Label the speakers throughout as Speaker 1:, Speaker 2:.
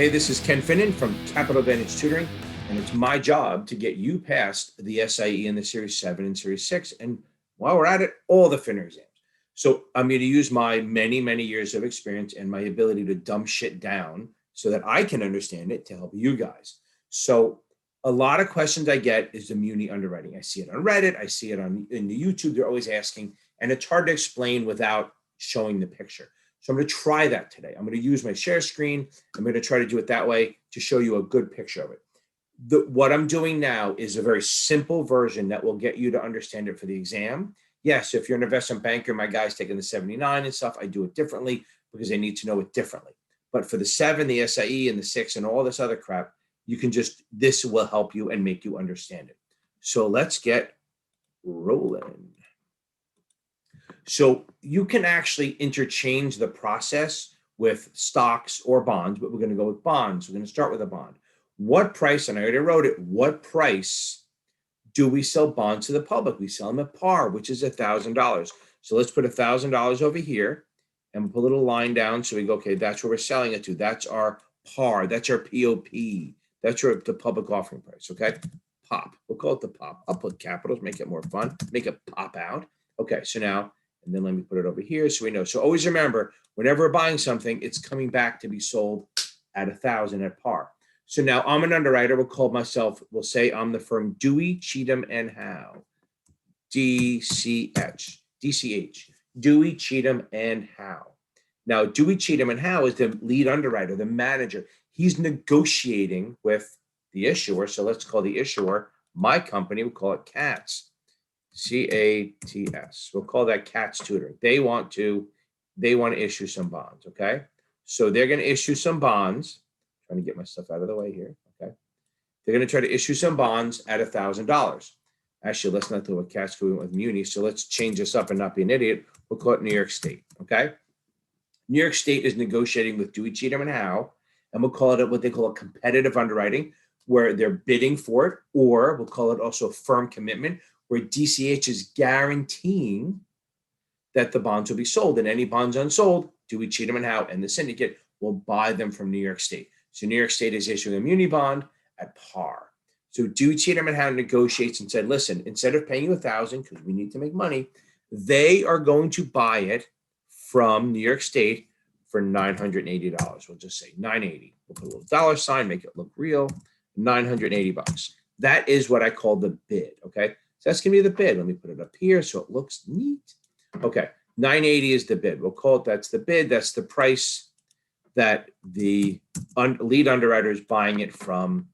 Speaker 1: Hey, this is Ken Finnan from Capital Advantage Tutoring, and it's my job to get you past the SIE and the Series 7 and Series 6, and while we're at it, all the finra exams. So I'm going to use my many, many years of experience and my ability to dumb shit down so that I can understand it to help you guys. So a lot of questions I get is the Muni Underwriting. I see it on Reddit. I see it in the YouTube. They're always asking, and it's hard to explain without showing the picture. So I'm going to try that today. I'm going to use my share screen. I'm going to try to do it that way to show you a good picture of it. What I'm doing now is a very simple version that will get you to understand it for the exam. Yes, if you're an investment banker, my guy's taking the 79 and stuff, I do it differently because I need to know it differently. But for the 7, the SIE, and the 6, and all this other crap, you can this will help you and make you understand it. So let's get rolling. So you can actually interchange the process with stocks or bonds, but we're going to go with bonds. We're going to start with a bond. What price, and I already wrote it, what price do we sell bonds to the public? We sell them at par, which is $1,000. So let's put $1,000 over here and we'll put a little line down. So we go, okay, that's where we're selling it to. That's our par. That's our POP. That's the public offering price, okay? Pop. We'll call it the pop. I'll put capitals, make it more fun, make it pop out. Okay, so now, and then let me put it over here so we know. So always remember, whenever we're buying something, it's coming back to be sold at 1,000 at par. So now I'm an underwriter. We'll say I'm the firm Dewey, Cheatham, and Howe. DCH. Dewey, Cheatham, and Howe. Now, Dewey, Cheatham, and Howe is the lead underwriter, the manager. He's negotiating with the issuer. So let's call the issuer, my company, we'll call it CATS. CATS. We'll call that CATS Tutoring. They want to issue some bonds, okay? So they're going to issue some bonds. Trying to get my stuff out of the way here, okay? They're going to try to issue some bonds at $1,000. Actually, let's not do a CATS going with Muni. So let's change this up and not be an idiot. We'll call it New York State, okay? New York State is negotiating with Dewey, Cheatham, and Howe, and we'll call it what they call a competitive underwriting, where they're bidding for it, or we'll call it also a firm commitment, where DCH is guaranteeing that the bonds will be sold, and any bonds unsold, Dewey, Cheatham, and Howe and the syndicate will buy them from New York State. So New York State is issuing a muni bond at par. So Dewey, Cheatham, and Howe negotiates and said, listen, instead of paying you $1,000 because we need to make money, they are going to buy it from New York State for $980. We'll just say $980. We'll put a little dollar sign, make it look real. $980. That is what I call the bid. Okay. So that's going to be the bid. Let me put it up here so it looks neat. Okay. 980 is the bid. We'll call it, that's the bid. That's the price that the lead underwriter is buying it from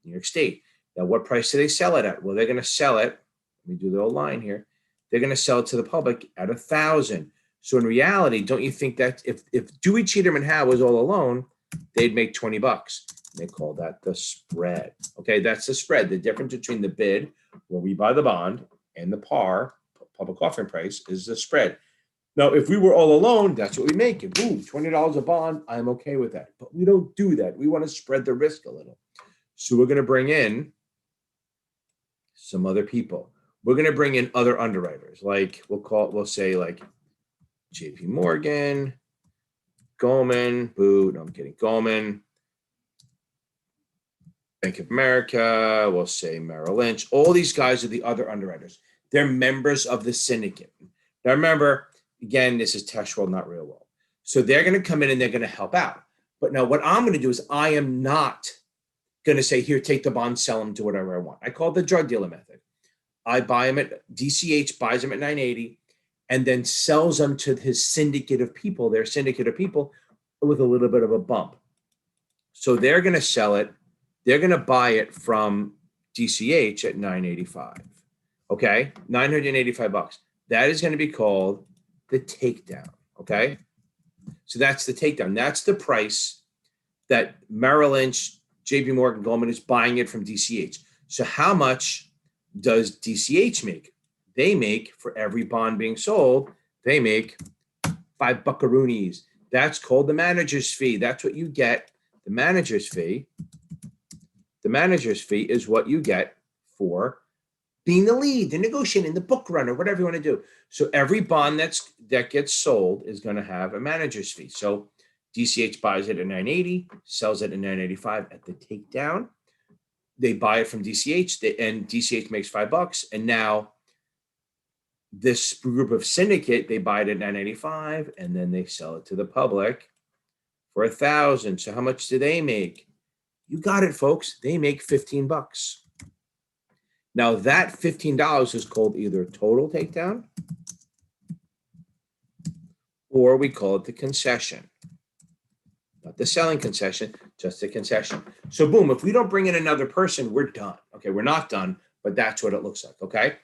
Speaker 1: New York State. Now, what price do they sell it at? Well, they're going to sell it. Let me do the whole line here. They're going to sell it to the public at $1,000. So in reality, don't you think that if Dewey, Cheatham, and Howe was all alone, they'd make $20. They call that the spread. Okay, that's the spread. The difference between the bid, where we buy the bond, and the par, public offering price, is the spread. Now, if we were all alone, that's what we make. Ooh, $20 a bond, I'm okay with that. But we don't do that. We want to spread the risk a little. So we're going to bring in some other people. We're going to bring in other underwriters. Like we'll say like JP Morgan, Goldman, Goldman, Bank of America, we'll say Merrill Lynch. All these guys are the other underwriters. They're members of the syndicate. Now remember, again, this is test world, not real world. So they're going to come in and they're going to help out. But now what I'm going to do is I am not going to say, here, take the bond, sell them, do whatever I want. I call it the drug dealer method. I buy them at, DCH buys them at 980 and then sells them to his syndicate of people, their syndicate of people, with a little bit of a bump. So they're going to sell it. They're going to buy it from DCH at 985. Okay, $985. That is going to be called the takedown. Okay, so that's the takedown. That's the price that Merrill Lynch, JP Morgan, Goldman is buying it from DCH. So how much does DCH make? They make, for every bond being sold, they make $5 buckaroonies. That's called the manager's fee. That's what you get. The manager's fee. The manager's fee is what you get for being the lead, the negotiating, the book runner, whatever you want to do. So every bond that gets sold is going to have a manager's fee. So DCH buys it at 980, sells it at 985 at the takedown. They buy it from DCH, and DCH makes $5. And now this group of syndicate, they buy it at 985, and then they sell it to the public for $1,000. So how much do they make? You got it, folks. They make $15. Now that $15 is called either total takedown, or we call it the concession. Not the selling concession, just the concession. So boom, if we don't bring in another person, we're done. Okay, we're not done, but that's what it looks like, okay?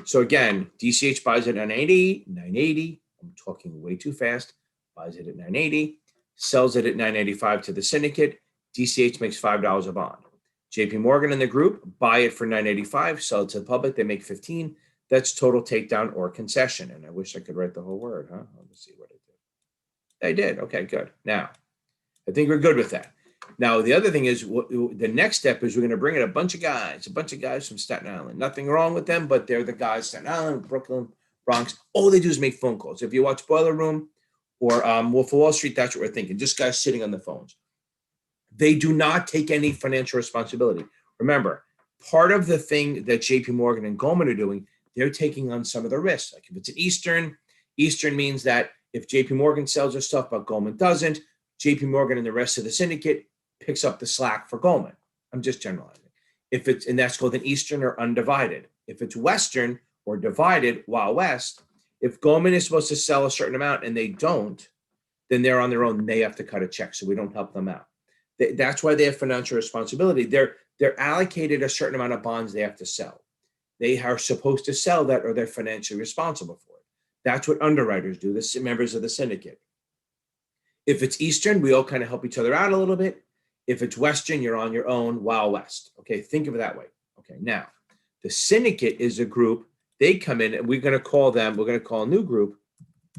Speaker 1: So again, DCH buys it at 980, I'm talking way too fast, buys it at 980, sells it at 985 to the syndicate, DCH makes $5 a bond. JP Morgan and the group buy it for 985, sell it to the public, they make 15. That's total takedown or concession. And I wish I could write the whole word, huh? Let me see what I did. I did, okay, good. Now, I think we're good with that. Now, the other thing is, the next step is we're going to bring in a bunch of guys from Staten Island. Nothing wrong with them, but they're the guys, Staten Island, Brooklyn, Bronx. All they do is make phone calls. If you watch Boiler Room or Wolf of Wall Street, that's what we're thinking. Just guys sitting on the phones. They do not take any financial responsibility. Remember, part of the thing that JP Morgan and Goldman are doing, they're taking on some of the risks. Like if it's an Eastern means that if JP Morgan sells their stuff, but Goldman doesn't, JP Morgan and the rest of the syndicate picks up the slack for Goldman. I'm just generalizing. And that's called an Eastern or undivided. If it's Western or divided, Wild West, if Goldman is supposed to sell a certain amount and they don't, then they're on their own and they have to cut a check. So we don't help them out. That's why they have financial responsibility. They're allocated a certain amount of bonds they have to sell. They are supposed to sell that or they're financially responsible for it. That's what underwriters do, the members of the syndicate. If it's Eastern, we all kind of help each other out a little bit. If it's Western, you're on your own, Wild West. Okay, think of it that way. Okay, now, the syndicate is a group. They come in, and we're going to call a new group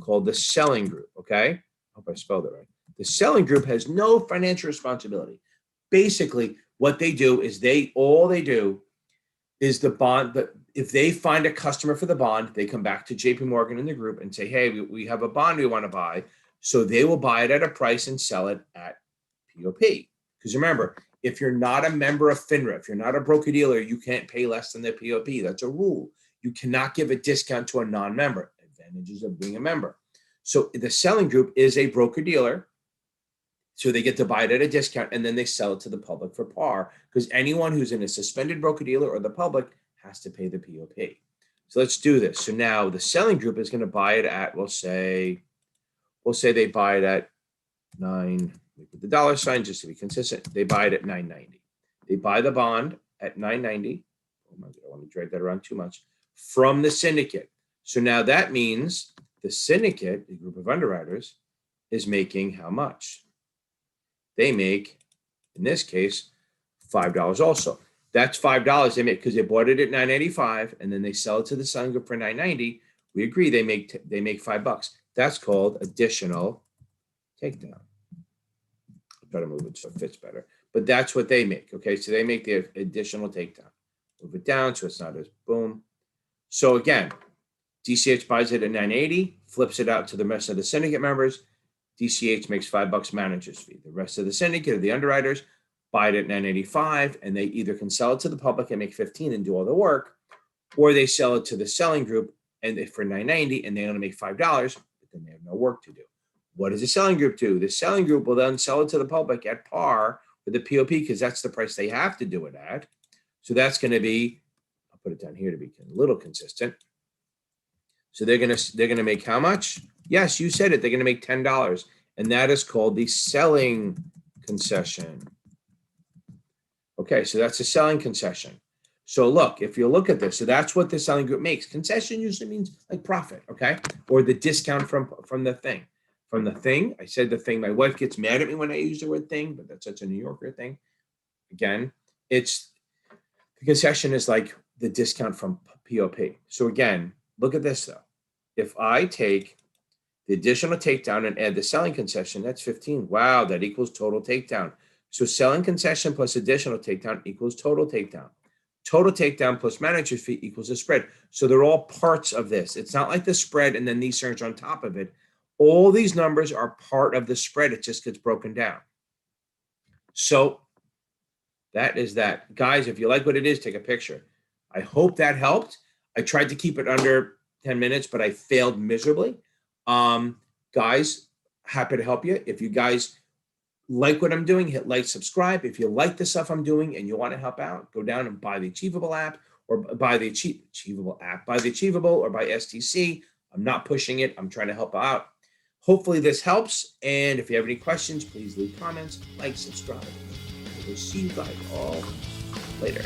Speaker 1: called the selling group, okay? I hope I spelled it right. The selling group has no financial responsibility. Basically, what they do is all they do is the bond, but if they find a customer for the bond, they come back to JP Morgan and the group and say, hey, we have a bond we want to buy. So they will buy it at a price and sell it at POP. Because remember, if you're not a member of FINRA, if you're not a broker dealer, you can't pay less than the POP. That's a rule. You cannot give a discount to a non-member. Advantages of being a member. So the selling group is a broker dealer. So they get to buy it at a discount and then they sell it to the public for par, because anyone who's in a suspended broker dealer or the public has to pay the POP. So let's do this. So now the selling group is going to buy it at, we'll say they buy it at with the dollar sign just to be consistent. They buy it at 990. They buy the bond at 990. Oh my God, let me drag that around too much, from the syndicate. So now that means the syndicate, the group of underwriters, is making how much? They make, in this case, $5 also. That's $5 they make because they bought it at $9.85 and then they sell it to the selling group for $9.90. We agree they make $5. That's called additional takedown. I'll try to move it so it fits better. But that's what they make. Okay, so they make the additional takedown. Move it down so it's not as boom. So again, DCH buys it at $9.80, flips it out to the rest of the syndicate members. DCH makes $5 manager's fee. The rest of the syndicate or the underwriters buy it at $9.85, and they either can sell it to the public and make $15 and do all the work, or they sell it to the selling group and for $9.90 and they only make $5, but then they have no work to do. What does the selling group do? The selling group will then sell it to the public at par with the POP because that's the price they have to do it at. So that's going to be, I'll put it down here to be a little consistent. So they're going to make how much? Yes, you said it. They're going to make $10, and that is called the selling concession. Okay, so that's a selling concession. So look, if you look at this, so that's what the selling group makes. Concession usually means like profit, okay? Or the discount from the thing. From the thing, I said the thing. My wife gets mad at me when I use the word thing, but that's such a New Yorker thing. Again, the concession is like the discount from POP. So again, look at this though. If I take the additional takedown and add the selling concession, that's 15. Wow, that equals total takedown. So selling concession plus additional takedown equals total takedown. Total takedown plus manager's fee equals the spread. So they're all parts of this. It's not like the spread and then these things on top of it. All these numbers are part of the spread. It just gets broken down. So that is that. Guys, if you like what it is, take a picture. I hope that helped. I tried to keep it under 10 minutes, but I failed miserably. Guys, happy to help you. If you guys like what I'm doing, hit like, subscribe. If you like the stuff I'm doing and you want to help out, go down and buy the Achievable app or buy the Achievable app, buy the Achievable or buy STC. I'm not pushing it. I'm trying to help out. Hopefully this helps. And if you have any questions, please leave comments, like, subscribe. We'll see you guys all later.